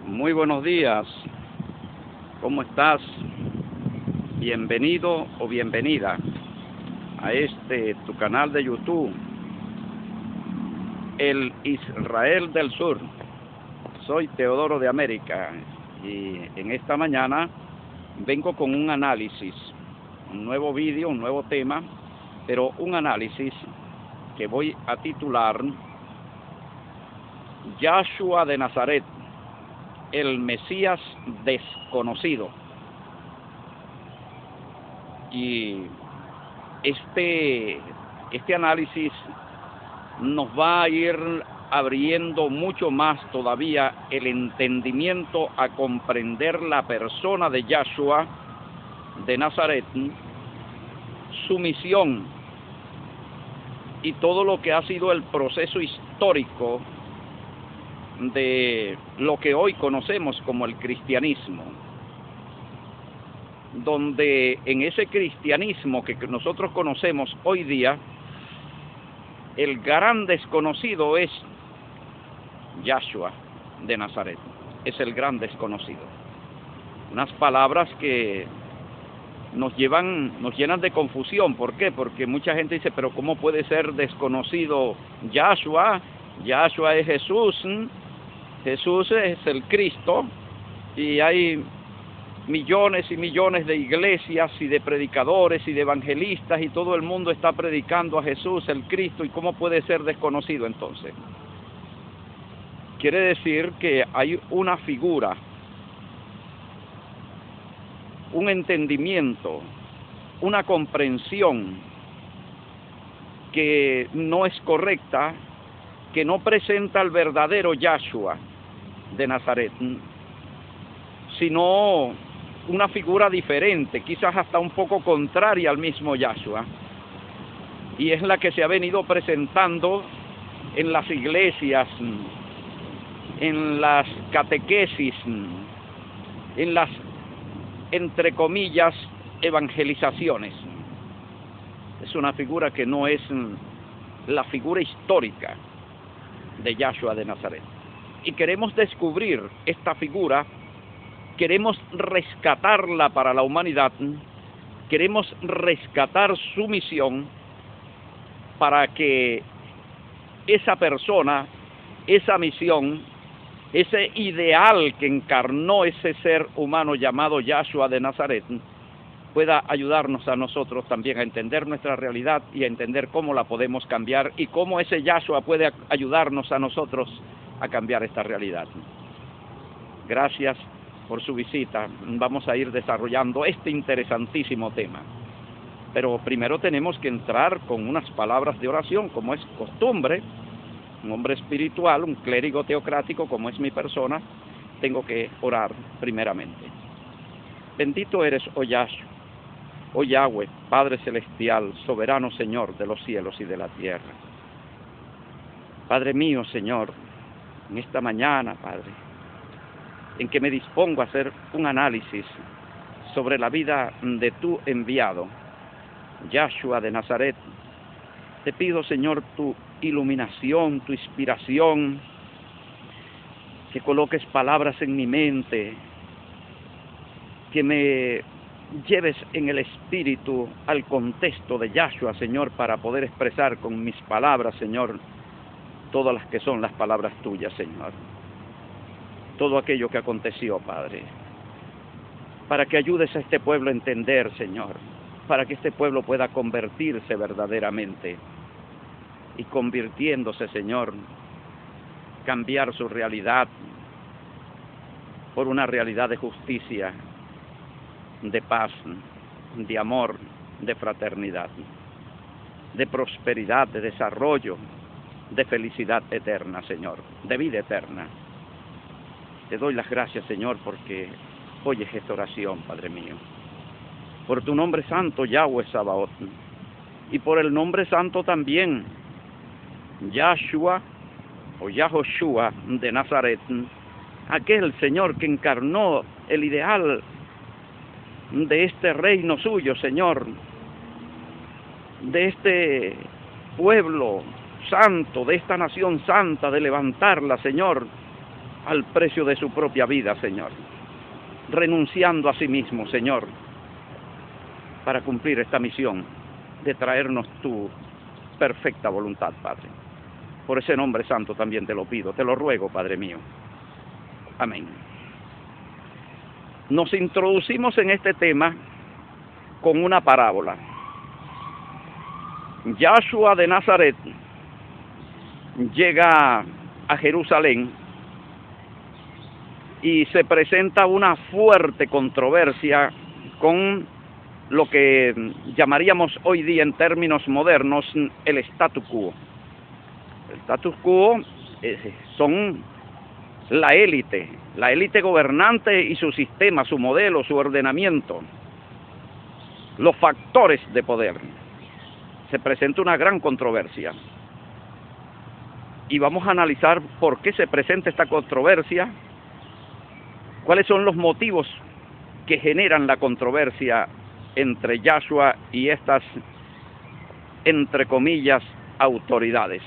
Muy buenos días, ¿cómo estás? Bienvenido o bienvenida a tu canal de YouTube, El Israel del Sur. Soy Teodoro de América y en esta mañana vengo con un análisis, un nuevo vídeo, un nuevo tema, pero un análisis que voy a titular Yahshua de Nazaret, el Mesías desconocido. Y este análisis nos va a ir abriendo mucho más todavía el entendimiento a comprender la persona de Yahshua de Nazaret, su misión y todo lo que ha sido el proceso histórico de lo que hoy conocemos como el cristianismo, donde en ese cristianismo que nosotros conocemos hoy día, el gran desconocido es Yahshua de Nazaret, es el gran desconocido. Unas palabras que nos llenan de confusión. ¿Por qué? Porque mucha gente dice, pero ¿cómo puede ser desconocido Yahshua? Yahshua es Jesús, Jesús es el Cristo, y hay millones y millones de iglesias y de predicadores y de evangelistas y todo el mundo está predicando a Jesús, el Cristo, ¿y cómo puede ser desconocido entonces? Quiere decir que hay una figura, un entendimiento, una comprensión que no es correcta, que no presenta al verdadero Yahshua de Nazaret, sino una figura diferente, quizás hasta un poco contraria al mismo Yahshua, y es la que se ha venido presentando en las iglesias, en las catequesis, en las, entre comillas, evangelizaciones. Es una figura que no es la figura histórica de Yahshua de Nazaret. Y queremos descubrir esta figura, queremos rescatarla para la humanidad, queremos rescatar su misión para que esa persona, esa misión, ese ideal que encarnó ese ser humano llamado Yahshua de Nazaret, pueda ayudarnos a nosotros también a entender nuestra realidad y a entender cómo la podemos cambiar y cómo ese Yahshua puede ayudarnos a nosotros a cambiar esta realidad. Gracias por su visita. Vamos a ir desarrollando este interesantísimo tema. Pero primero tenemos que entrar con unas palabras de oración, como es costumbre. Un hombre espiritual, un clérigo teocrático, como es mi persona, tengo que orar primeramente. Bendito eres, oh Yahshua, oh Yahweh, Padre Celestial, soberano Señor de los cielos y de la tierra. Padre mío, Señor, en esta mañana, Padre, en que me dispongo a hacer un análisis sobre la vida de tu enviado, Yahshua de Nazaret, te pido, Señor, tu iluminación, tu inspiración, que coloques palabras en mi mente, que me lleves en el espíritu al contexto de Yahshua, Señor, para poder expresar con mis palabras, Señor, todas las que son las palabras tuyas, Señor. Todo aquello que aconteció, Padre, para que ayudes a este pueblo a entender, Señor, para que este pueblo pueda convertirse verdaderamente y convirtiéndose, Señor, cambiar su realidad por una realidad de justicia, de paz, de amor, de fraternidad, de prosperidad, de desarrollo, de felicidad eterna, Señor, de vida eterna. Te doy las gracias, Señor, porque oyes esta oración, Padre mío. Por tu nombre santo, Yahweh Sabaoth, y por el nombre santo también, Yahshua o Yahoshua de Nazaret, aquel Señor que encarnó el ideal de este reino suyo, Señor, de este pueblo santo, de esta nación santa, de levantarla, Señor, al precio de su propia vida, Señor, renunciando a sí mismo, Señor, para cumplir esta misión de traernos tu perfecta voluntad, Padre. Por ese nombre santo también te lo pido, te lo ruego, Padre mío. Amén. Nos introducimos en este tema con una parábola. Yahshua de Nazaret llega a Jerusalén y se presenta una fuerte controversia con lo que llamaríamos hoy día en términos modernos el statu quo. El status quo son la élite gobernante y su sistema, su modelo, su ordenamiento, los factores de poder. Se presenta una gran controversia. Y vamos a analizar por qué se presenta esta controversia, cuáles son los motivos que generan la controversia entre Yahshua y estas, entre comillas, autoridades.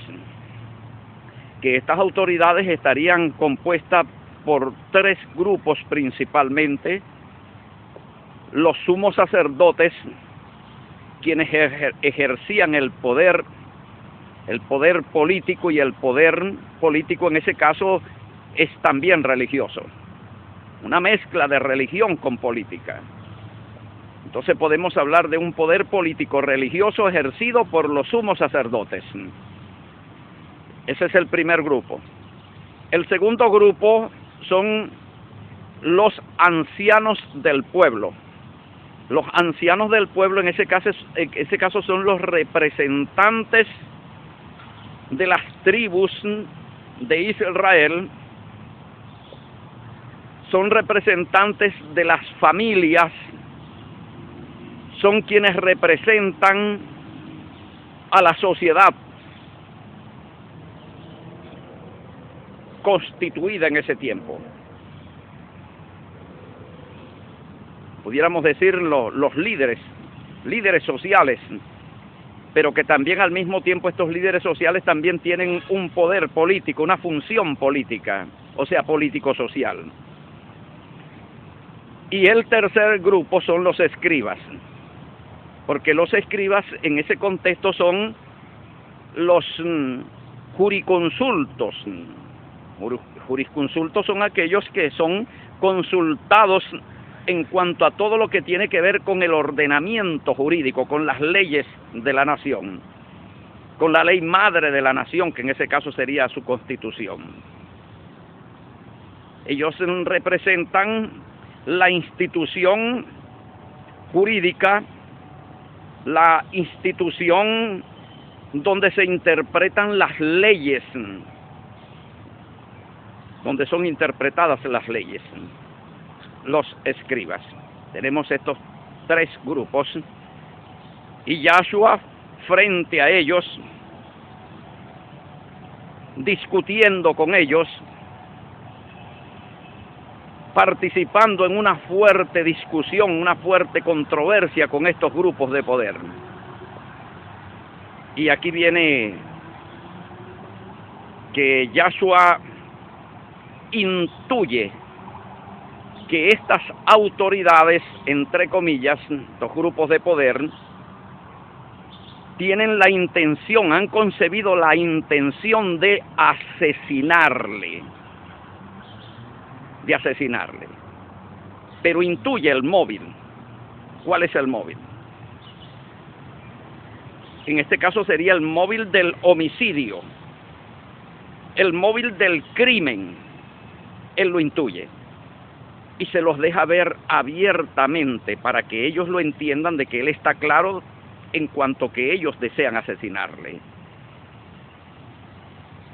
Que estas autoridades estarían compuestas por tres grupos principalmente: los sumos sacerdotes, quienes ejercían el poder político, y el poder político en ese caso es también religioso, una mezcla de religión con política. Entonces podemos hablar de un poder político religioso ejercido por los sumos sacerdotes. Ese es el primer grupo. El segundo grupo son los ancianos del pueblo. Los ancianos del pueblo en ese caso son los representantes de las tribus de Israel, son representantes de las familias, son quienes representan a la sociedad constituida en ese tiempo. Pudiéramos decir los líderes sociales, pero que también al mismo tiempo estos líderes sociales también tienen un poder político, una función política, o sea, político-social. Y el tercer grupo son los escribas, porque los escribas en ese contexto son los jurisconsultos. Jurisconsultos son aquellos que son consultados en cuanto a todo lo que tiene que ver con el ordenamiento jurídico, con las leyes de la nación, con la ley madre de la nación, que en ese caso sería su constitución. Ellos representan la institución jurídica, la institución donde se interpretan las leyes, donde son interpretadas las leyes, los escribas. Tenemos estos tres grupos y Yahshua frente a ellos, discutiendo con ellos, participando en una fuerte discusión, una fuerte controversia con estos grupos de poder. Y aquí viene que Yahshua intuye que estas autoridades, entre comillas, estos grupos de poder, tienen la intención, han concebido la intención de asesinarle. Pero intuye el móvil. ¿Cuál es el móvil? En este caso sería el móvil del homicidio, el móvil del crimen. Él lo intuye y se los deja ver abiertamente para que ellos lo entiendan, de que él está claro en cuanto que ellos desean asesinarle,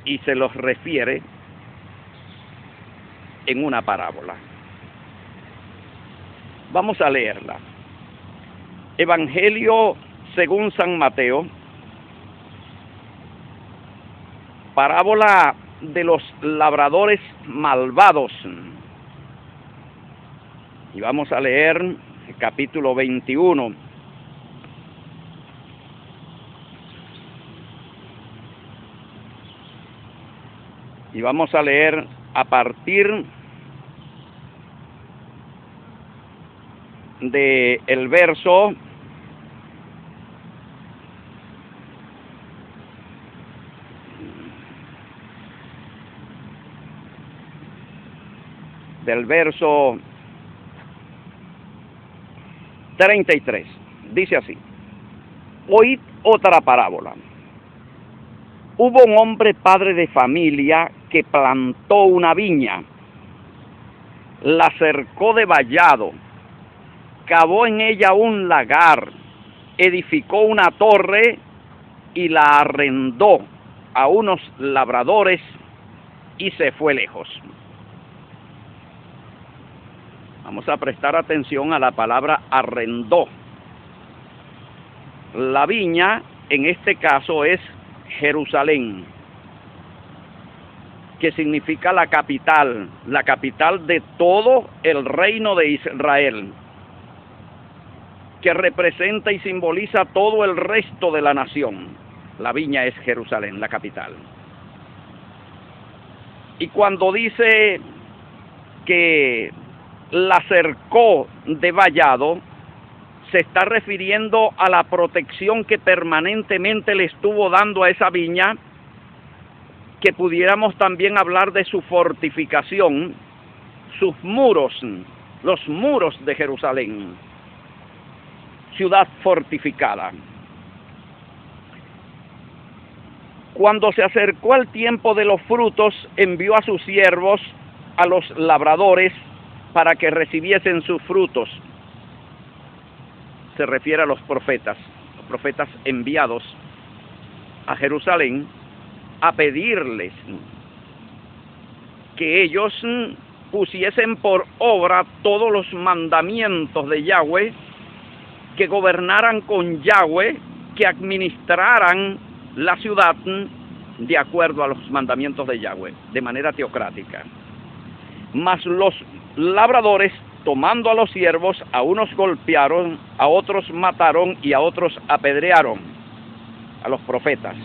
y se los refiere en una parábola. Vamos a leerla. Evangelio según San Mateo, parábola de los labradores malvados. Y vamos a leer el capítulo 21. Y vamos a leer a partir de el verso del verso 33. Dice así: oíd otra parábola. Hubo un hombre padre de familia que plantó una viña, la cercó de vallado, cavó en ella un lagar, edificó una torre y la arrendó a unos labradores y se fue lejos. Vamos a prestar atención a la palabra arrendó. La viña, en este caso, es Jerusalén, que significa la capital de todo el reino de Israel, que representa y simboliza todo el resto de la nación. La viña es Jerusalén, la capital. Y cuando dice que la cercó de vallado, se está refiriendo a la protección que permanentemente le estuvo dando a esa viña, que pudiéramos también hablar de su fortificación, sus muros, los muros de Jerusalén, ciudad fortificada. Cuando se acercó el tiempo de los frutos, envió a sus siervos, a los labradores, para que recibiesen sus frutos. Se refiere a los profetas enviados a Jerusalén a pedirles que ellos pusiesen por obra todos los mandamientos de Yahweh, que gobernaran con Yahweh, que administraran la ciudad de acuerdo a los mandamientos de Yahweh, de manera teocrática. Mas los labradores, tomando a los siervos, a unos golpearon, a otros mataron y a otros apedrearon, a los profetas.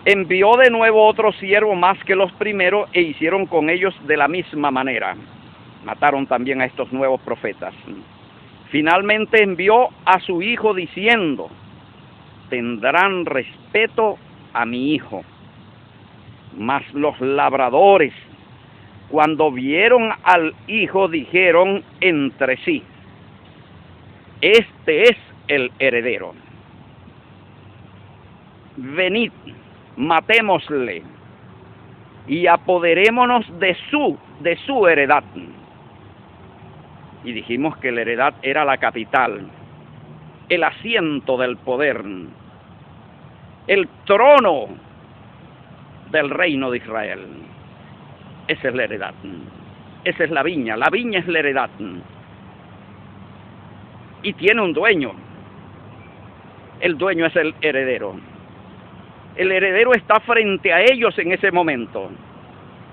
Envió de nuevo otro siervo más que los primeros e hicieron con ellos de la misma manera. Mataron también a estos nuevos profetas. Finalmente envió a su hijo diciendo: tendrán respeto a mi hijo. Mas los labradores, cuando vieron al hijo, dijeron entre sí: este es el heredero. Venid, matémosle y apoderémonos de su heredad. Y dijimos que la heredad era la capital, el asiento del poder, el trono del reino de Israel. Esa es la heredad. Esa es la viña. La viña es la heredad. Y tiene un dueño. El dueño es el heredero. El heredero está frente a ellos en ese momento.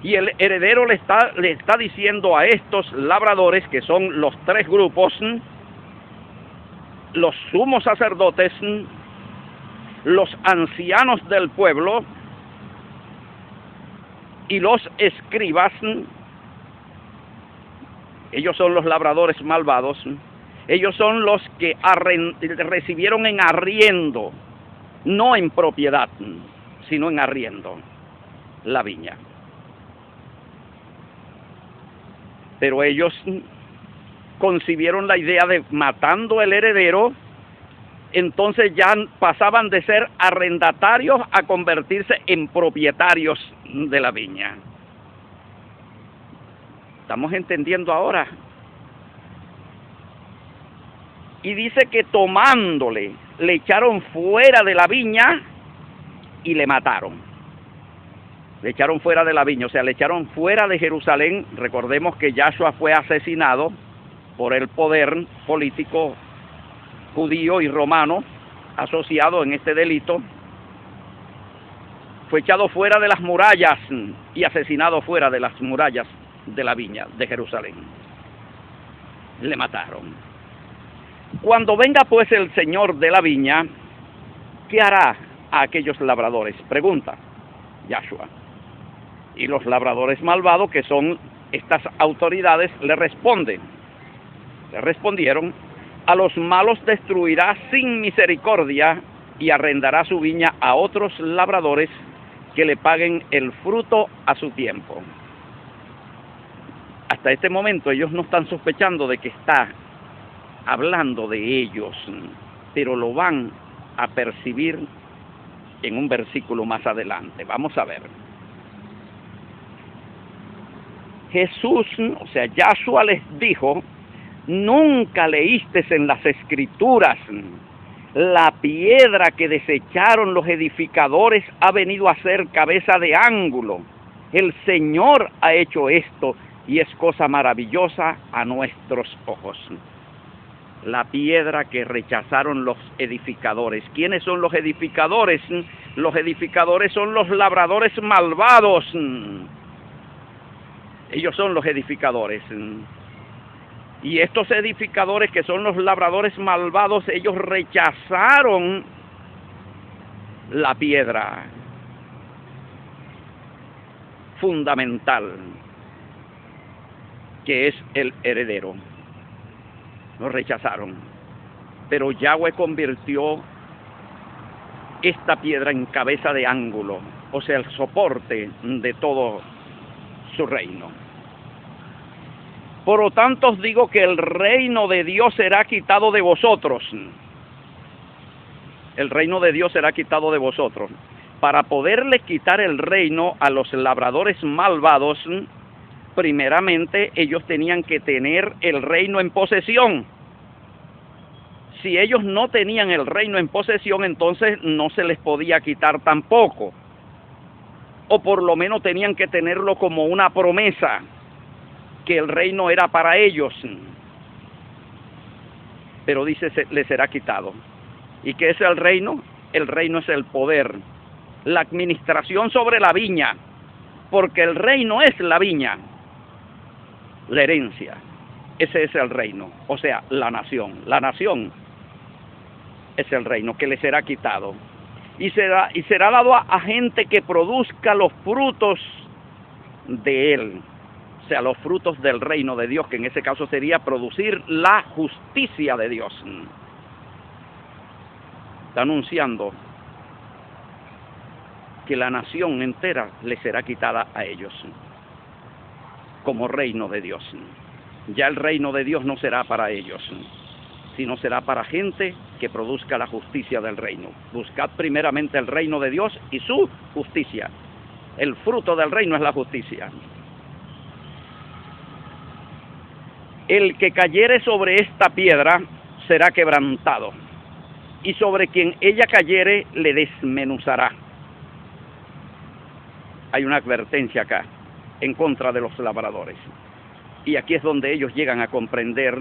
Y el heredero le está diciendo a estos labradores, que son los tres grupos, los sumos sacerdotes, los ancianos del pueblo y los escribas. Ellos son los labradores malvados. Ellos son los que recibieron en arriendo, no en propiedad, sino en arriendo, la viña. Pero ellos concibieron la idea de, matando el heredero, entonces ya pasaban de ser arrendatarios a convertirse en propietarios de la viña. ¿Estamos entendiendo ahora? Y dice que tomándole, le echaron fuera de la viña y le mataron. Le echaron fuera de la viña, o sea, le echaron fuera de Jerusalén. Recordemos que Yahshua fue asesinado por el poder político judío y romano asociado en este delito. Fue echado fuera de las murallas y asesinado fuera de las murallas de la viña de Jerusalén. Le mataron. Cuando venga pues el Señor de la viña, ¿qué hará a aquellos labradores? Pregunta Yahshua. Y los labradores malvados, que son estas autoridades, le respondieron: a los malos destruirá sin misericordia y arrendará su viña a otros labradores que le paguen el fruto a su tiempo. Hasta este momento ellos no están sospechando de que está hablando de ellos, pero lo van a percibir en un versículo más adelante. Vamos a ver. Jesús, o sea, Yahshua les dijo: ¿nunca leíste en las Escrituras? La piedra que desecharon los edificadores ha venido a ser cabeza de ángulo. El Señor ha hecho esto y es cosa maravillosa a nuestros ojos. La piedra que rechazaron los edificadores. ¿Quiénes son los edificadores? Los edificadores son los labradores malvados. Ellos son los edificadores. Y estos edificadores, que son los labradores malvados, ellos rechazaron la piedra fundamental, que es el heredero. Lo rechazaron. Pero Yahweh convirtió esta piedra en cabeza de ángulo, o sea, el soporte de todo su reino. Por lo tanto os digo que el reino de Dios será quitado de vosotros. El reino de Dios será quitado de vosotros. Para poderle quitar el reino a los labradores malvados, primeramente ellos tenían que tener el reino en posesión. Si ellos no tenían el reino en posesión, entonces no se les podía quitar tampoco. O por lo menos tenían que tenerlo como una promesa, que el reino era para ellos. Pero dice, les será quitado. ¿Y qué es el reino? El reino es el poder, la administración sobre la viña, porque el reino es la viña, la herencia. Ese es el reino, o sea, la nación. La nación es el reino que le será quitado. Y será dado a gente que produzca los frutos de él. O sea, los frutos del reino de Dios, que en ese caso sería producir la justicia de Dios. Está anunciando que la nación entera le será quitada a ellos como reino de Dios. Ya el reino de Dios no será para ellos, sino será para gente que produzca la justicia del reino. Buscad primeramente el reino de Dios y su justicia. El fruto del reino es la justicia. El que cayere sobre esta piedra será quebrantado, y sobre quien ella cayere le desmenuzará. Hay una advertencia acá en contra de los labradores. Y aquí es donde ellos llegan a comprender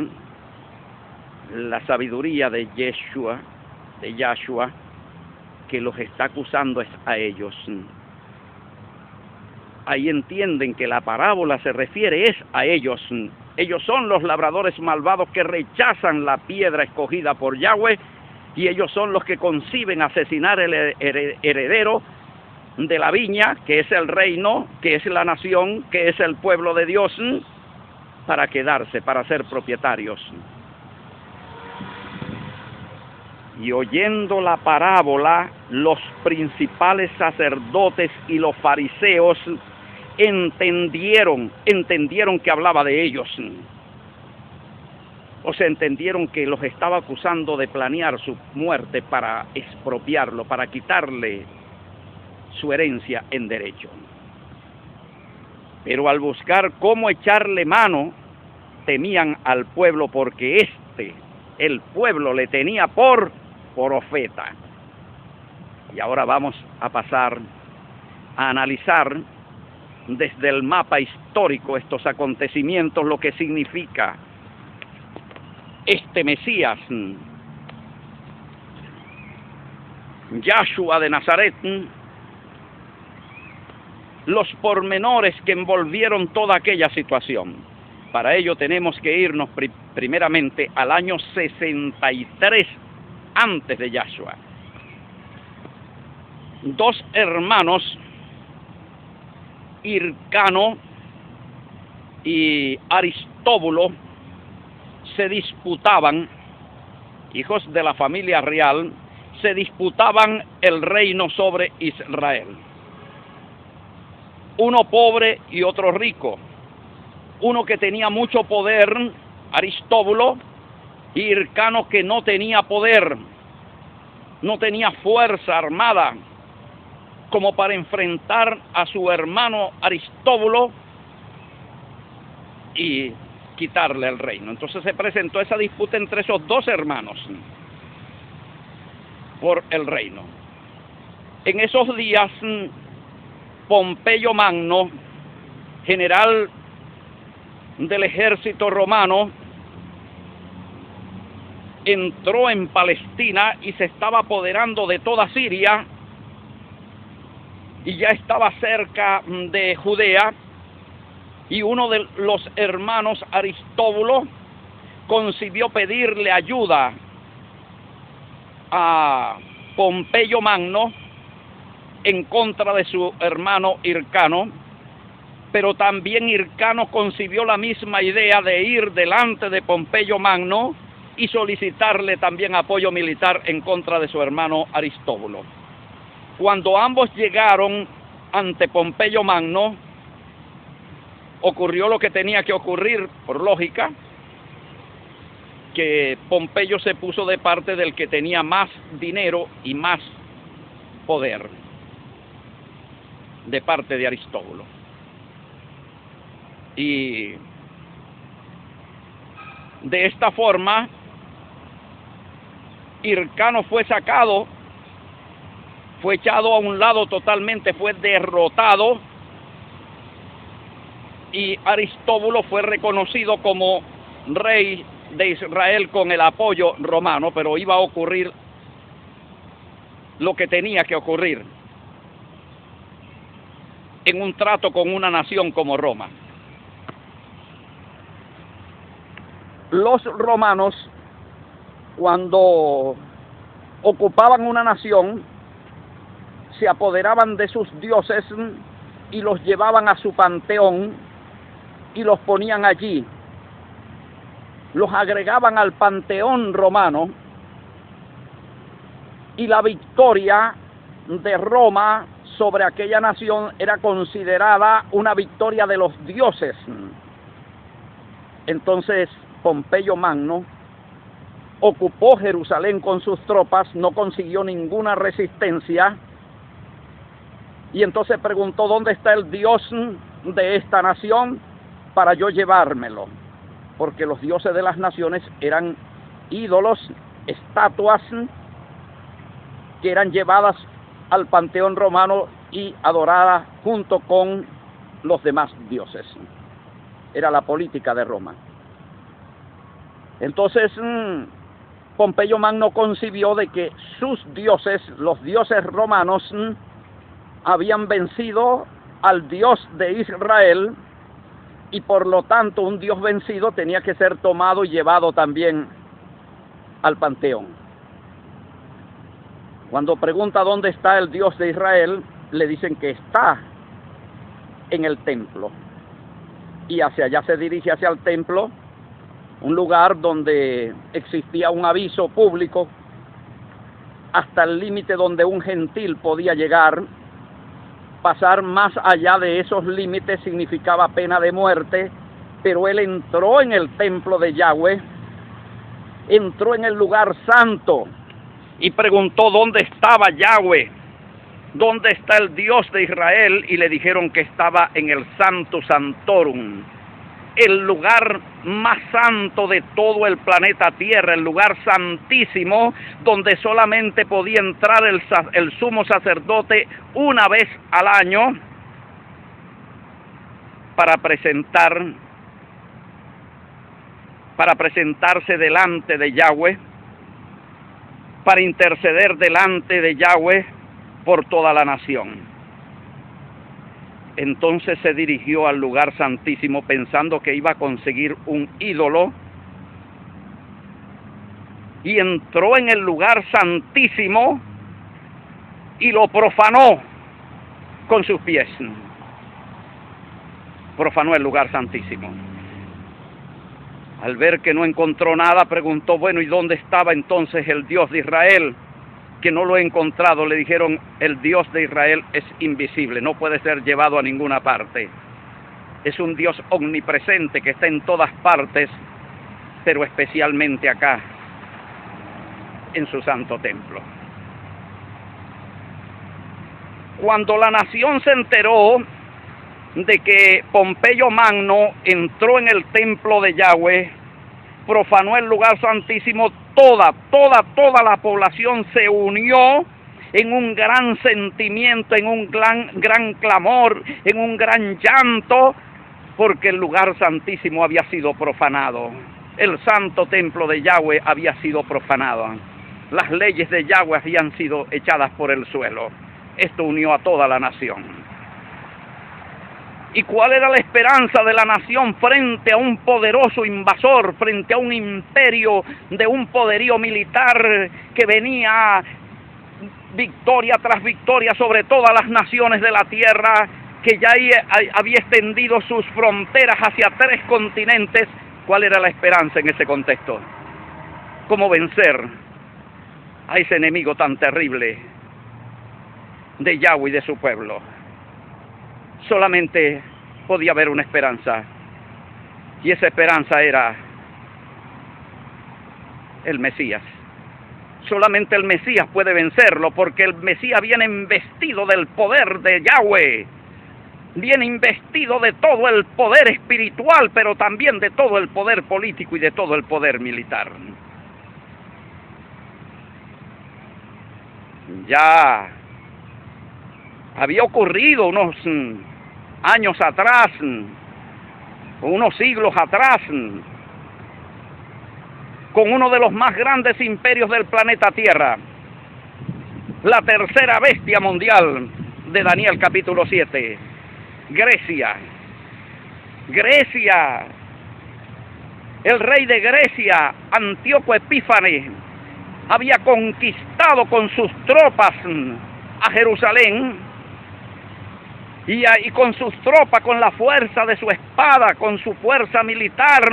la sabiduría de Yahshua, que los está acusando a ellos. Ahí entienden que la parábola se refiere es a ellos. Ellos son los labradores malvados que rechazan la piedra escogida por Yahweh, y ellos son los que conciben asesinar el heredero de la viña, que es el reino, que es la nación, que es el pueblo de Dios, para quedarse, para ser propietarios. Y oyendo la parábola, los principales sacerdotes y los fariseos entendieron que hablaba de ellos. O sea, entendieron que los estaba acusando de planear su muerte para expropiarlo, para quitarle su herencia en derecho. Pero al buscar cómo echarle mano, temían al pueblo, porque el pueblo le tenía por profeta. Y ahora vamos a pasar a analizar desde el mapa histórico estos acontecimientos, lo que significa este Mesías, Yahshua de Nazaret, los pormenores que envolvieron toda aquella situación. Para ello tenemos que irnos primeramente al año 63 antes de Yahshua. Dos hermanos Hircano y Aristóbulo se disputaban, hijos de la familia real, se disputaban el reino sobre Israel. Uno pobre y otro rico. Uno que tenía mucho poder, Aristóbulo, y Hircano que no tenía poder, no tenía fuerza armada como para enfrentar a su hermano Aristóbulo y quitarle el reino. Entonces se presentó esa disputa entre esos dos hermanos por el reino. En esos días, Pompeyo Magno, general del ejército romano, entró en Palestina y se estaba apoderando de toda Siria y ya estaba cerca de Judea, y uno de los hermanos, Aristóbulo, concibió pedirle ayuda a Pompeyo Magno en contra de su hermano Hircano, pero también Hircano concibió la misma idea de ir delante de Pompeyo Magno y solicitarle también apoyo militar en contra de su hermano Aristóbulo. Cuando ambos llegaron ante Pompeyo Magno, ocurrió lo que tenía que ocurrir por lógica, que Pompeyo se puso de parte del que tenía más dinero y más poder, de parte de Aristóbulo. Y de esta forma, Hircano fue sacado, fue echado a un lado totalmente, fue derrotado, y Aristóbulo fue reconocido como rey de Israel con el apoyo romano, pero iba a ocurrir lo que tenía que ocurrir en un trato con una nación como Roma. Los romanos, cuando ocupaban una nación, se apoderaban de sus dioses y los llevaban a su panteón y los ponían allí. Los agregaban al panteón romano, y la victoria de Roma sobre aquella nación era considerada una victoria de los dioses. Entonces Pompeyo Magno ocupó Jerusalén con sus tropas, no consiguió ninguna resistencia, y entonces preguntó: ¿dónde está el dios de esta nación para yo llevármelo? Porque los dioses de las naciones eran ídolos, estatuas que eran llevadas al panteón romano y adoradas junto con los demás dioses. Era la política de Roma. Entonces Pompeyo Magno concibió de que sus dioses, los dioses romanos, habían vencido al Dios de Israel, y por lo tanto un Dios vencido tenía que ser tomado y llevado también al panteón. Cuando pregunta dónde está el Dios de Israel, le dicen que está en el templo, y hacia allá se dirige, hacia el templo, un lugar donde existía un aviso público hasta el límite donde un gentil podía llegar. Pasar más allá de esos límites significaba pena de muerte, pero él entró en el templo de Yahweh, entró en el lugar santo y preguntó dónde estaba Yahweh, dónde está el Dios de Israel, y le dijeron que estaba en el Santo Santorum, el lugar más santo de todo el planeta Tierra, el lugar santísimo donde solamente podía entrar el sumo sacerdote una vez al año para presentarse delante de Yahweh, para interceder delante de Yahweh por toda la nación. Entonces se dirigió al lugar santísimo pensando que iba a conseguir un ídolo, y entró en el lugar santísimo y lo profanó con sus pies. profanó el lugar santísimo. Al ver que no encontró nada, preguntó, bueno, ¿y dónde estaba entonces el Dios de Israel? Que no lo he encontrado. Le dijeron, el Dios de Israel es invisible, no puede ser llevado a ninguna parte. Es un Dios omnipresente que está en todas partes, pero especialmente acá, en su santo templo. Cuando la nación se enteró de que Pompeyo Magno entró en el templo de Yahweh, profanó el lugar santísimo, toda la población se unió en un gran sentimiento, en un gran clamor, en un gran llanto, porque el lugar santísimo había sido profanado. El santo templo de Yahweh había sido profanado. Las leyes de Yahweh habían sido echadas por el suelo. Esto unió a toda la nación. ¿Y cuál era la esperanza de la nación frente a un poderoso invasor, frente a un imperio de un poderío militar que venía victoria tras victoria sobre todas las naciones de la tierra, que ya había extendido sus fronteras hacia 3 continentes? ¿Cuál era la esperanza en ese contexto? ¿Cómo vencer a ese enemigo tan terrible de Yahweh y de su pueblo? Solamente podía haber una esperanza, y esa esperanza era el Mesías. Solamente el Mesías puede vencerlo, porque el Mesías viene investido del poder de Yahweh, viene investido de todo el poder espiritual, pero también de todo el poder político y de todo el poder militar. Ya había ocurrido unos años atrás, unos siglos atrás, con uno de los más grandes imperios del planeta Tierra, la tercera bestia mundial de Daniel capítulo 7, Grecia. El rey de Grecia, Antíoco Epífanes, había conquistado con sus tropas a Jerusalén, y con sus tropas, con la fuerza de su espada, con su fuerza militar,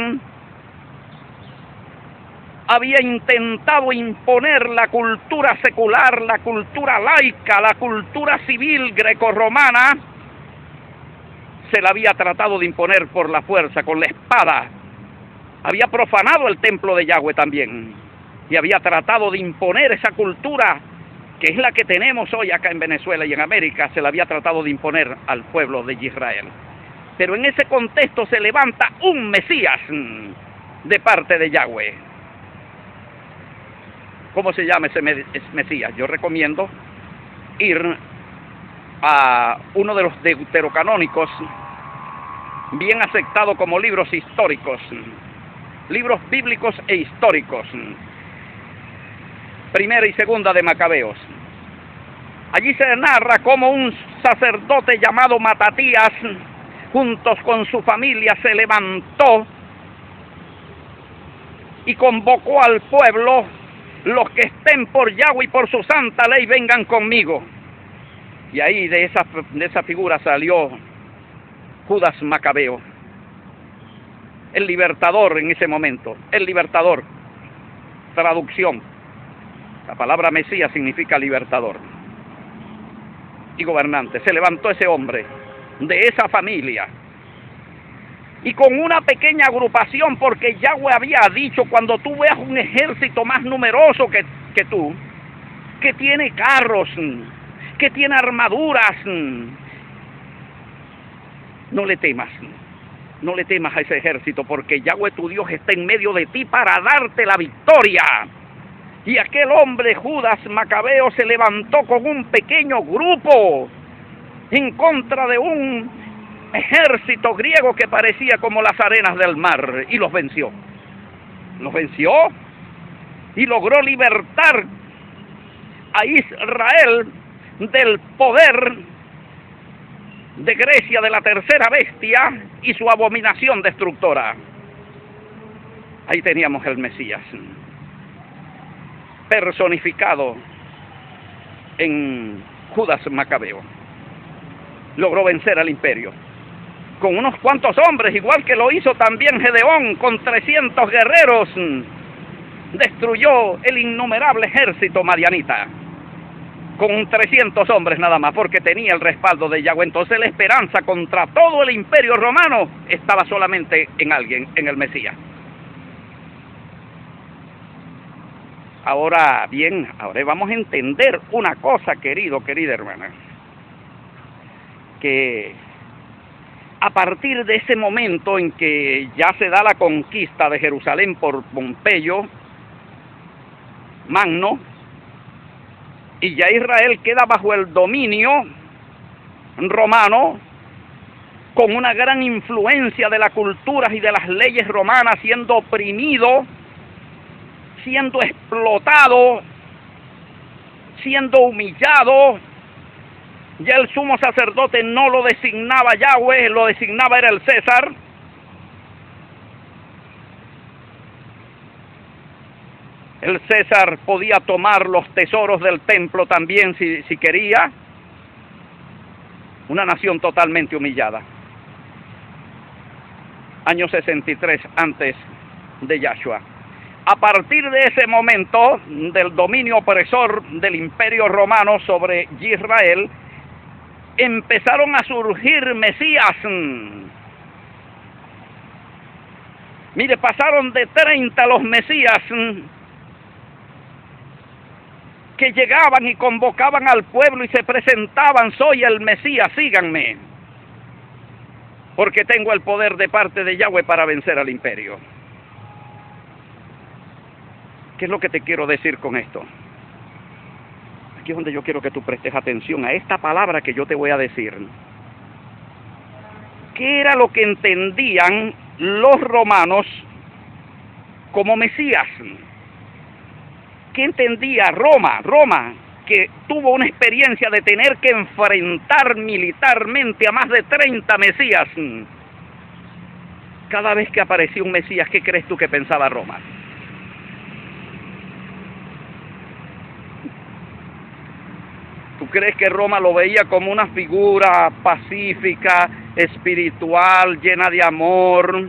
había intentado imponer la cultura secular, la cultura laica, la cultura civil grecorromana. Se la había tratado de imponer por la fuerza, con la espada. Había profanado el templo de Yahweh también, y había tratado de imponer esa cultura, que es la que tenemos hoy acá en Venezuela y en América. Se la había tratado de imponer al pueblo de Israel. Pero en ese contexto se levanta un Mesías de parte de Yahweh. ¿Cómo se llama ese Mesías? Yo recomiendo ir a uno de los deuterocanónicos, bien aceptado como libros históricos, libros bíblicos e históricos. Primera y segunda de Macabeos. Allí se narra cómo un sacerdote llamado Matatías, juntos con su familia, se levantó y convocó al pueblo: los que estén por Yahweh y por su santa ley, vengan conmigo. Y ahí de esa figura salió Judas Macabeo, el libertador en ese momento, el libertador. Traducción: la palabra Mesías significa libertador y gobernante. Se levantó ese hombre de esa familia, y con una pequeña agrupación, porque Yahweh había dicho: cuando tú veas un ejército más numeroso que tú, que tiene carros, que tiene armaduras, no le temas a ese ejército, porque Yahweh tu Dios está en medio de ti para darte la victoria. Y aquel hombre, Judas Macabeo, se levantó con un pequeño grupo en contra de un ejército griego que parecía como las arenas del mar, y los venció. Los venció y logró libertar a Israel del poder de Grecia, de la tercera bestia y su abominación destructora. Ahí teníamos el Mesías, personificado en Judas Macabeo. Logró vencer al imperio, con unos cuantos hombres, igual que lo hizo también Gedeón con 300 guerreros, destruyó el innumerable ejército madianita con 300 hombres nada más, porque tenía el respaldo de Yahweh. Entonces la esperanza contra todo el imperio romano estaba solamente en alguien, en el Mesías. Ahora bien, ahora vamos a entender una cosa, querida hermana, que a partir de ese momento en que ya se da la conquista de Jerusalén por Pompeyo Magno, y ya Israel queda bajo el dominio romano, con una gran influencia de las culturas y de las leyes romanas, siendo oprimido, siendo explotado, siendo humillado. Ya el sumo sacerdote no lo designaba Yahweh, lo designaba era el César. El César podía tomar los tesoros del templo también si quería. Una nación totalmente humillada. Año 63 antes de Yahshua. A partir de ese momento del dominio opresor del imperio romano sobre Israel, empezaron a surgir mesías. Mire, pasaron de 30 los mesías que llegaban y convocaban al pueblo y se presentaban: soy el Mesías, síganme, porque tengo el poder de parte de Yahweh para vencer al imperio. ¿Qué es lo que te quiero decir con esto? Aquí es donde yo quiero que tú prestes atención a esta palabra que yo te voy a decir. ¿Qué era lo que entendían los romanos como Mesías? ¿Qué entendía Roma? Roma, que tuvo una experiencia de tener que enfrentar militarmente a más de 30 mesías. Cada vez que aparecía un mesías, ¿qué crees tú que pensaba Roma? ¿Tú crees que Roma lo veía como una figura pacífica, espiritual, llena de amor?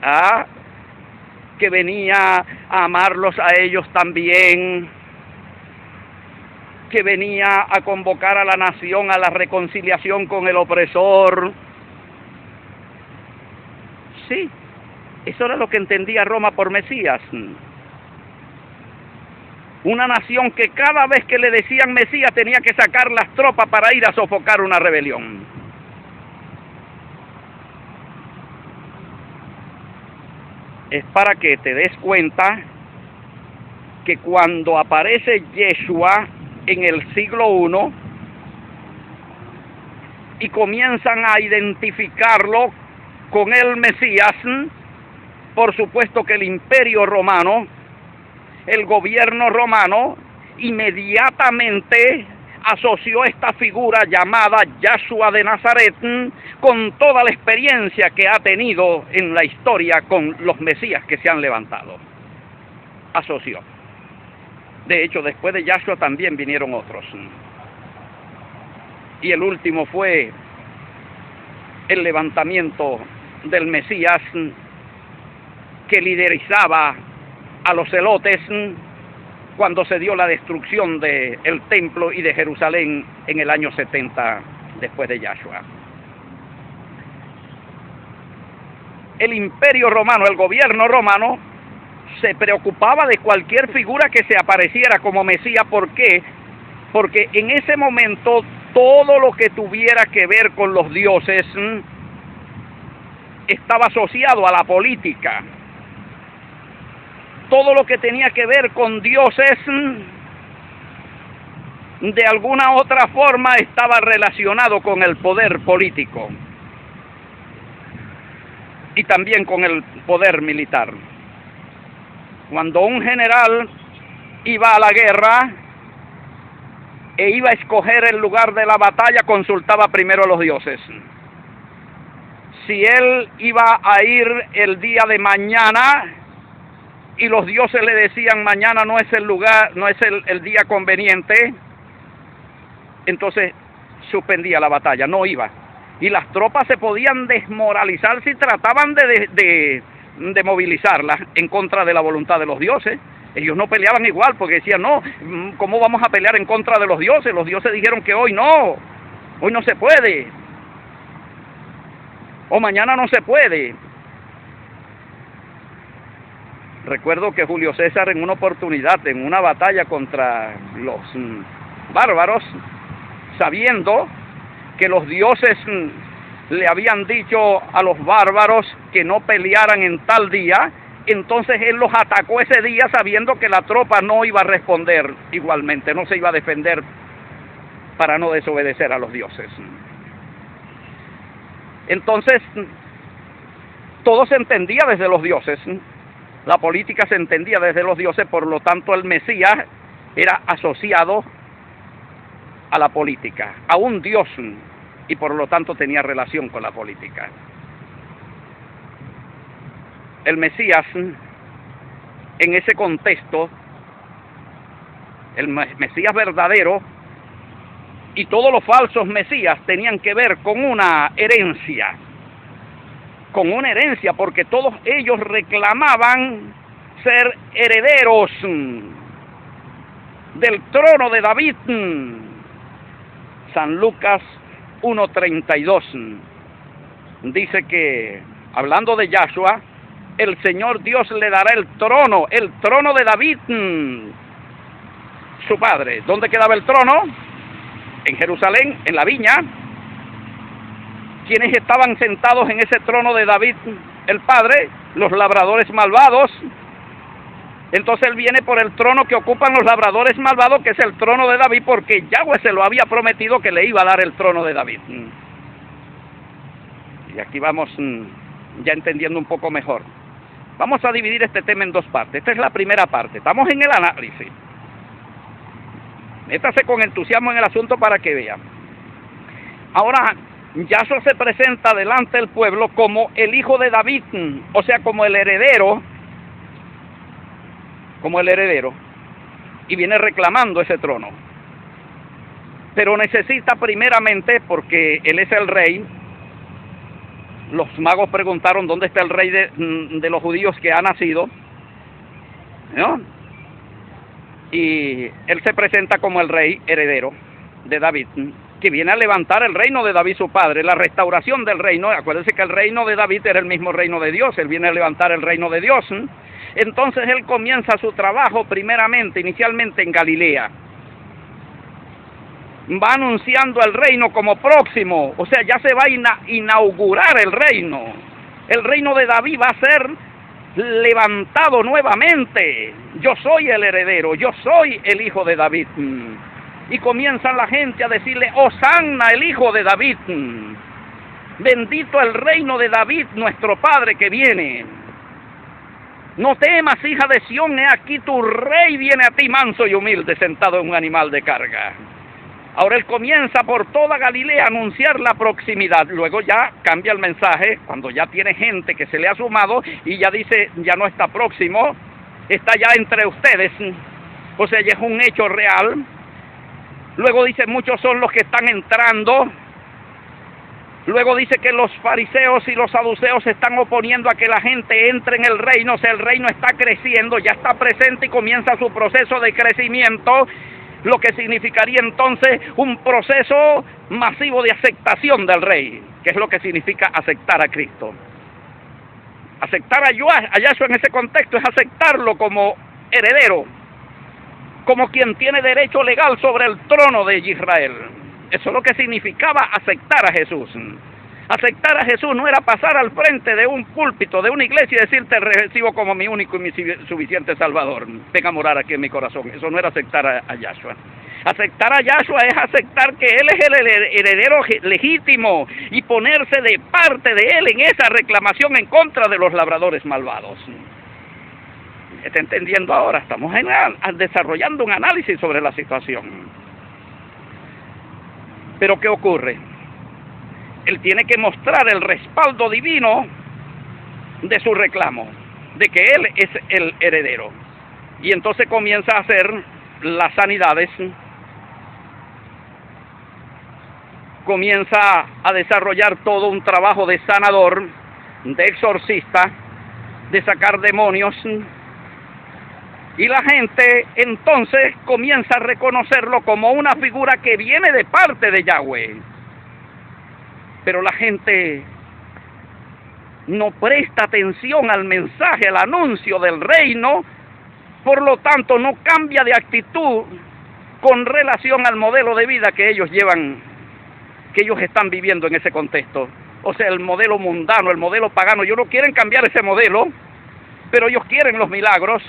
¿Ah? Que venía a amarlos a ellos también, que venía a convocar a la nación a la reconciliación con el opresor. Sí, eso era lo que entendía Roma por Mesías. Una nación que cada vez que le decían Mesías tenía que sacar las tropas para ir a sofocar una rebelión. Es para que te des cuenta que cuando aparece Yeshua en el siglo I y comienzan a identificarlo con el Mesías, por supuesto que el imperio romano, el gobierno romano, inmediatamente asoció esta figura llamada Yahshua de Nazaret con toda la experiencia que ha tenido en la historia con los mesías que se han levantado. Asoció. De hecho, después de Yahshua también vinieron otros. Y el último fue el levantamiento del Mesías que liderizaba a los celotes cuando se dio la destrucción del templo y de Jerusalén en el año 70 después de Yahshua. El imperio romano, el gobierno romano, se preocupaba de cualquier figura que se apareciera como Mesías. ¿Por qué? Porque en ese momento todo lo que tuviera que ver con los dioses estaba asociado a la política. Todo lo que tenía que ver con dioses, de alguna otra forma estaba relacionado con el poder político y también con el poder militar. Cuando un general iba a la guerra e iba a escoger el lugar de la batalla, consultaba primero a los dioses. Si él iba a ir el día de mañana y los dioses le decían mañana no es el lugar, no es el día conveniente, entonces suspendía la batalla, no iba. y las tropas se podían desmoralizar si trataban de movilizarlas en contra de la voluntad de los dioses. Ellos no peleaban igual porque decían, no, ¿cómo vamos a pelear en contra de los dioses? Los dioses dijeron que hoy no se puede, o mañana no se puede. Recuerdo que Julio César en una oportunidad, en una batalla contra los bárbaros, sabiendo que los dioses le habían dicho a los bárbaros que no pelearan en tal día, entonces él los atacó ese día sabiendo que la tropa no iba a responder igualmente, no se iba a defender para no desobedecer a los dioses. Entonces, todo se entendía desde los dioses, la política se entendía desde los dioses, por lo tanto el Mesías era asociado a la política, a un dios, y por lo tanto tenía relación con la política. El Mesías, en ese contexto, el Mesías verdadero y todos los falsos Mesías tenían que ver con una herencia, porque todos ellos reclamaban ser herederos del trono de David. San Lucas 1:32 dice que, hablando de Yahshua, el Señor Dios le dará el trono de David, su padre. ¿Dónde quedaba el trono? En Jerusalén, en la viña. ¿Quiénes estaban sentados en ese trono de David, el padre? Los labradores malvados. Entonces él viene por el trono que ocupan los labradores malvados, que es el trono de David, porque Yahweh se lo había prometido que le iba a dar el trono de David. Y aquí vamos ya entendiendo un poco mejor. Vamos a dividir este tema en dos partes. Esta es la primera parte. Estamos en el análisis. Métase con entusiasmo en el asunto para que vean. Ahora, Yahshua se presenta delante del pueblo como el hijo de David, o sea, como el heredero, y viene reclamando ese trono. Pero necesita primeramente, porque él es el rey. Los magos preguntaron dónde está el rey de los judíos que ha nacido, ¿no? Y él se presenta como el rey heredero de David, que viene a levantar el reino de David su padre, la restauración del reino. Acuérdense que el reino de David era el mismo reino de Dios, él viene a levantar el reino de Dios. Entonces él comienza su trabajo inicialmente en Galilea. Va anunciando el reino como próximo, o sea, ya se va a inaugurar el reino. El reino de David va a ser levantado nuevamente. Yo soy el heredero, yo soy el hijo de David. Y comienzan la gente a decirle, Hosanna, el hijo de David. Bendito el reino de David, nuestro Padre que viene. No temas, hija de Sión, he aquí tu rey viene a ti manso y humilde, sentado en un animal de carga. Ahora él comienza por toda Galilea a anunciar la proximidad. Luego ya cambia el mensaje, cuando ya tiene gente que se le ha sumado y ya dice, ya no está próximo, está ya entre ustedes. O sea, ya es un hecho real. Luego dice, muchos son los que están entrando. Luego dice que los fariseos y los saduceos se están oponiendo a que la gente entre en el reino. O sea, el reino está creciendo, ya está presente y comienza su proceso de crecimiento, lo que significaría entonces un proceso masivo de aceptación del rey, que es lo que significa aceptar a Cristo. Aceptar a Yahshua en ese contexto es aceptarlo como heredero, como quien tiene derecho legal sobre el trono de Israel. Eso es lo que significaba aceptar a Jesús. Aceptar a Jesús no era pasar al frente de un púlpito, de una iglesia y decirte, te recibo como mi único y mi suficiente Salvador. Venga a morar aquí en mi corazón. Eso no era aceptar a Yahshua. Aceptar a Yahshua es aceptar que Él es el heredero legítimo y ponerse de parte de Él en esa reclamación en contra de los labradores malvados. ¿Está entendiendo ahora? Estamos desarrollando un análisis sobre la situación. Pero ¿qué ocurre? Él tiene que mostrar el respaldo divino de su reclamo, de que Él es el heredero. Y entonces comienza a hacer las sanidades comienza a desarrollar todo un trabajo de sanador, de exorcista, de sacar demonios, y la gente entonces comienza a reconocerlo como una figura que viene de parte de Yahweh. Pero la gente no presta atención al mensaje, al anuncio del reino, por lo tanto no cambia de actitud con relación al modelo de vida que ellos llevan, que ellos están viviendo en ese contexto. O sea, el modelo mundano, el modelo pagano. Ellos no quieren cambiar ese modelo, pero ellos quieren los milagros,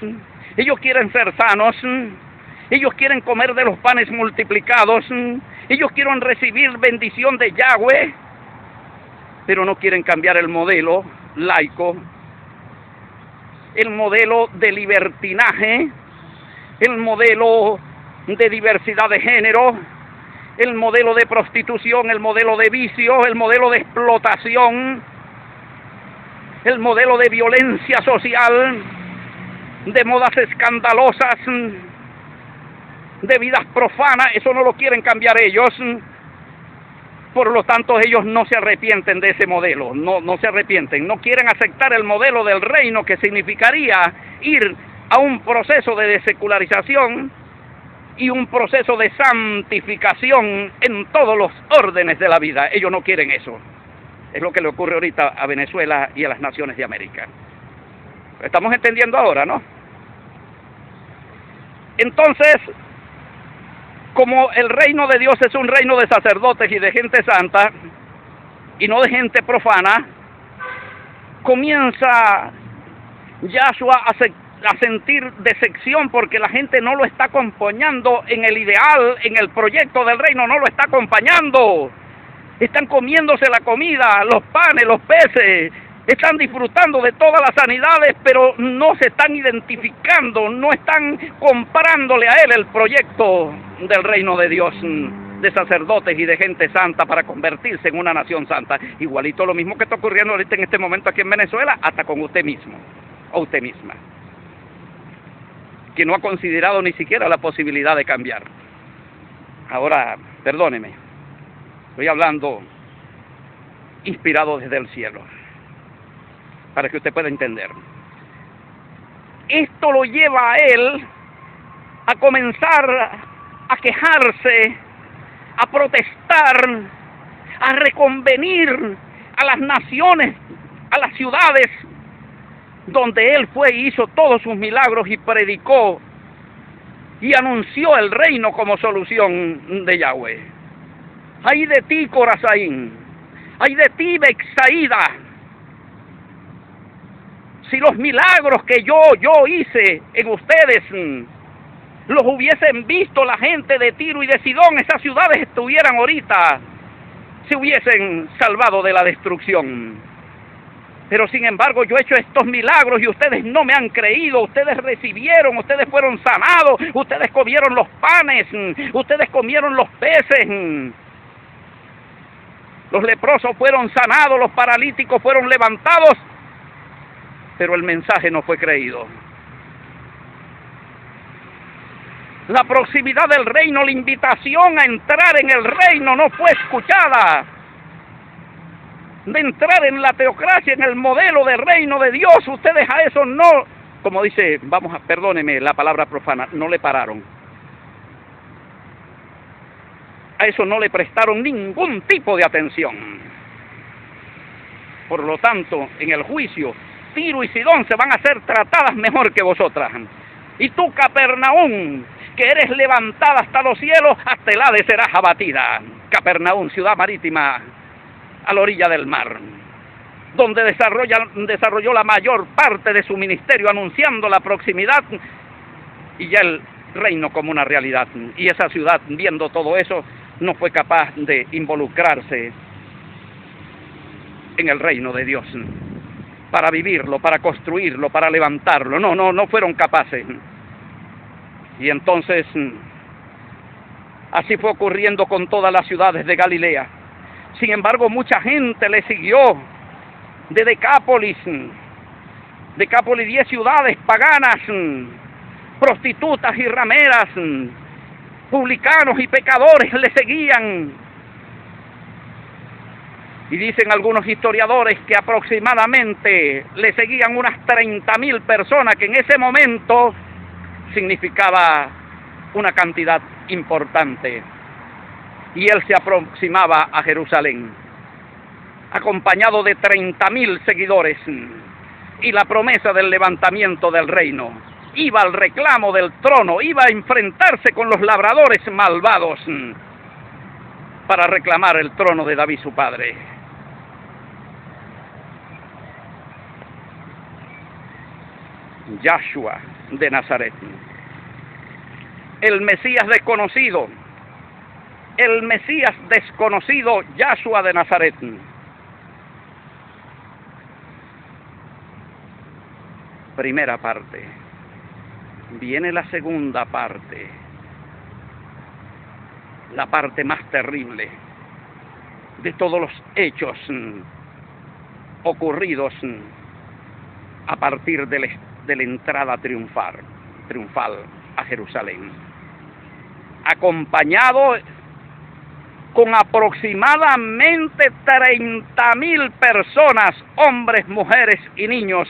ellos quieren ser sanos, ellos quieren comer de los panes multiplicados, ellos quieren recibir bendición de Yahweh, pero no quieren cambiar el modelo laico, el modelo de libertinaje, el modelo de diversidad de género, el modelo de prostitución, el modelo de vicio, el modelo de explotación, el modelo de violencia social, de modas escandalosas, de vidas profanas. Eso no lo quieren cambiar ellos. Por lo tanto, ellos no se arrepienten de ese modelo, no se arrepienten, no quieren aceptar el modelo del reino, que significaría ir a un proceso de desecularización y un proceso de santificación en todos los órdenes de la vida. Ellos no quieren eso. Es lo que le ocurre ahorita a Venezuela y a las naciones de América. Estamos entendiendo ahora, ¿no? Entonces, como el reino de Dios es un reino de sacerdotes y de gente santa, y no de gente profana, comienza Yahshua a sentir decepción porque la gente no lo está acompañando en el ideal, en el proyecto del reino, no lo está acompañando. Están comiéndose la comida, los panes, los peces, están disfrutando de todas las sanidades, pero no se están identificando, no están comprándole a él el proyecto del reino de Dios, de sacerdotes y de gente santa para convertirse en una nación santa. Igualito lo mismo que está ocurriendo ahorita en este momento aquí en Venezuela, hasta con usted mismo o usted misma, que no ha considerado ni siquiera la posibilidad de cambiar. Ahora, perdóneme, estoy hablando inspirado desde el cielo, para que usted pueda entender. Esto lo lleva a él a comenzar a quejarse, a protestar, a reconvenir a las naciones, a las ciudades donde él fue y hizo todos sus milagros y predicó y anunció el reino como solución de Yahweh. ¡Ay de ti, Corazaín! ¡Ay de ti, Betsaida! Si los milagros que yo hice en ustedes los hubiesen visto la gente de Tiro y de Sidón, esas ciudades estuvieran ahorita, se hubiesen salvado de la destrucción. Pero sin embargo yo he hecho estos milagros y ustedes no me han creído. Ustedes recibieron, ustedes fueron sanados, ustedes comieron los panes, ustedes comieron los peces. Los leprosos fueron sanados, los paralíticos fueron levantados, pero el mensaje no fue creído. La proximidad del reino, la invitación a entrar en el reino no fue escuchada. De entrar en la teocracia, en el modelo de reino de Dios, ustedes a eso no, como dice, perdóneme la palabra profana, no le pararon. A eso no le prestaron ningún tipo de atención. Por lo tanto, en el juicio, Tiro y Sidón se van a ser tratadas mejor que vosotras. Y tú, Capernaum, que eres levantada hasta los cielos, hasta el Hades serás abatida. Capernaum, ciudad marítima a la orilla del mar, donde desarrolló la mayor parte de su ministerio, anunciando la proximidad y ya el reino como una realidad. Y esa ciudad, viendo todo eso, no fue capaz de involucrarse en el reino de Dios, para vivirlo, para construirlo, para levantarlo. No fueron capaces. Y entonces, así fue ocurriendo con todas las ciudades de Galilea. Sin embargo, mucha gente le siguió de Decápolis, 10 ciudades paganas, prostitutas y rameras, publicanos y pecadores le seguían. Y dicen algunos historiadores que aproximadamente le seguían unas 30.000 personas, que en ese momento significaba una cantidad importante. Y él se aproximaba a Jerusalén, acompañado de 30.000 seguidores, y la promesa del levantamiento del reino. Iba al reclamo del trono, iba a enfrentarse con los labradores malvados para reclamar el trono de David su padre. Yahshua de Nazaret, el Mesías desconocido, Yahshua de Nazaret. Primera parte. Viene la segunda parte, la parte más terrible de todos los hechos ocurridos a partir de la entrada triunfal a Jerusalén, acompañado con aproximadamente 30.000 personas, hombres, mujeres y niños,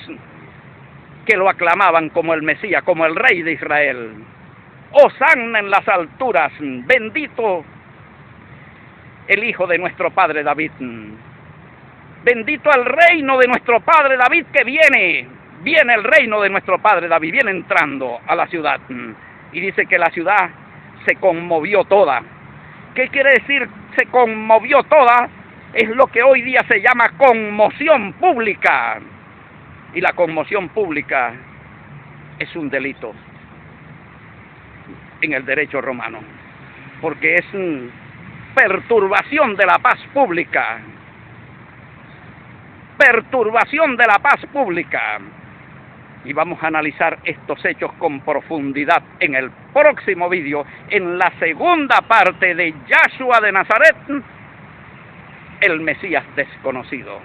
que lo aclamaban como el Mesías, como el Rey de Israel. Hosanna en las alturas, bendito el Hijo de nuestro Padre David, bendito el reino de nuestro Padre David que viene el reino de nuestro Padre David, viene entrando a la ciudad. Y dice que la ciudad se conmovió toda. ¿Qué quiere decir se conmovió toda? Es lo que hoy día se llama conmoción pública. Y la conmoción pública es un delito en el derecho romano, porque es perturbación de la paz pública. Perturbación de la paz pública. Y vamos a analizar estos hechos con profundidad en el próximo vídeo, en la segunda parte de Yahshua de Nazaret, el Mesías desconocido.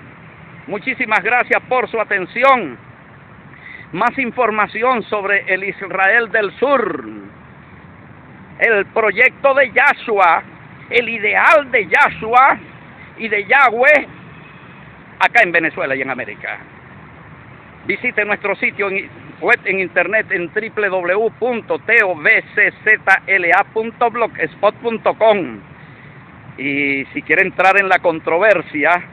Muchísimas gracias por su atención. Más información sobre el Israel del Sur, el proyecto de Yahshua, el ideal de Yahshua y de Yahweh acá en Venezuela y en América. Visite nuestro sitio web en internet en www.tovczla.blogspot.com. Y si quiere entrar en la controversia,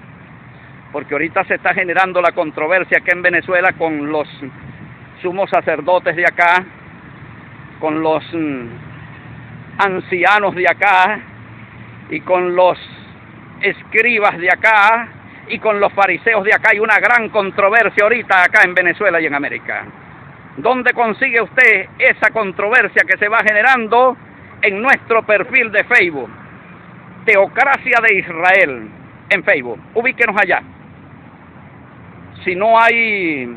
porque ahorita se está generando la controversia acá en Venezuela con los sumos sacerdotes de acá, con los ancianos de acá, y con los escribas de acá, y con los fariseos de acá. Hay una gran controversia ahorita acá en Venezuela y en América. ¿Dónde consigue usted esa controversia que se va generando? En nuestro perfil de Facebook, Teocracia de Israel, en Facebook. Ubíquenos allá. Si no hay,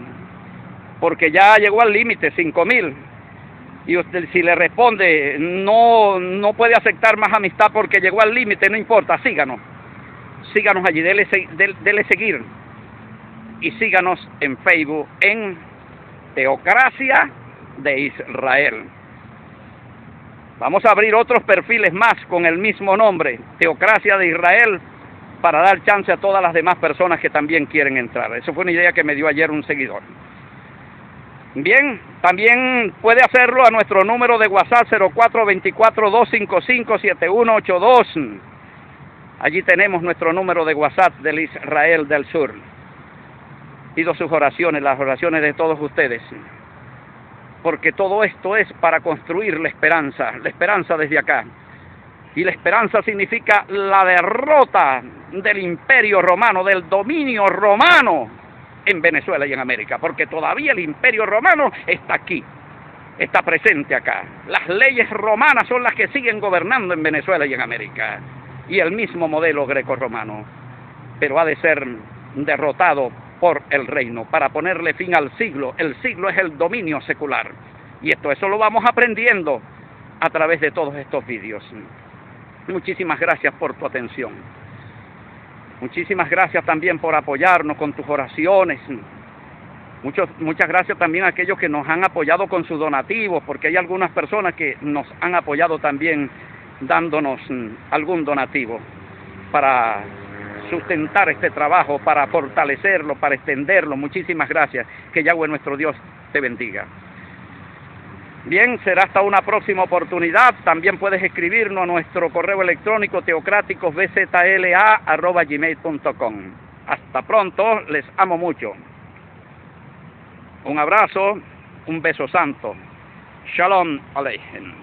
porque ya llegó al límite, 5.000, y usted si le responde, no puede aceptar más amistad porque llegó al límite, no importa, síganos allí, dele seguir, y síganos en Facebook en Teocracia de Israel. Vamos a abrir otros perfiles más con el mismo nombre, Teocracia de Israel, para dar chance a todas las demás personas que también quieren entrar. Eso fue una idea que me dio ayer un seguidor. Bien, también puede hacerlo a nuestro número de WhatsApp 0424-255-7182. Allí tenemos nuestro número de WhatsApp del Israel del Sur. Pido sus oraciones, las oraciones de todos ustedes, porque todo esto es para construir la esperanza desde acá. Y la esperanza significa la derrota del imperio romano, del dominio romano en Venezuela y en América, porque todavía el imperio romano está aquí, está presente acá. Las leyes romanas son las que siguen gobernando en Venezuela y en América, y el mismo modelo greco-romano, pero ha de ser derrotado por el reino para ponerle fin al siglo. El siglo es el dominio secular, y eso lo vamos aprendiendo a través de todos estos vídeos. Muchísimas gracias por tu atención. Muchísimas gracias también por apoyarnos con tus oraciones. Muchas gracias también a aquellos que nos han apoyado con sus donativos, porque hay algunas personas que nos han apoyado también dándonos algún donativo para sustentar este trabajo, para fortalecerlo, para extenderlo. Muchísimas gracias. Que Yahweh nuestro Dios te bendiga. Bien, será hasta una próxima oportunidad. También puedes escribirnos a nuestro correo electrónico teocráticosbzla@gmail.com. Hasta pronto, les amo mucho. Un abrazo, un beso santo. Shalom Aleichem.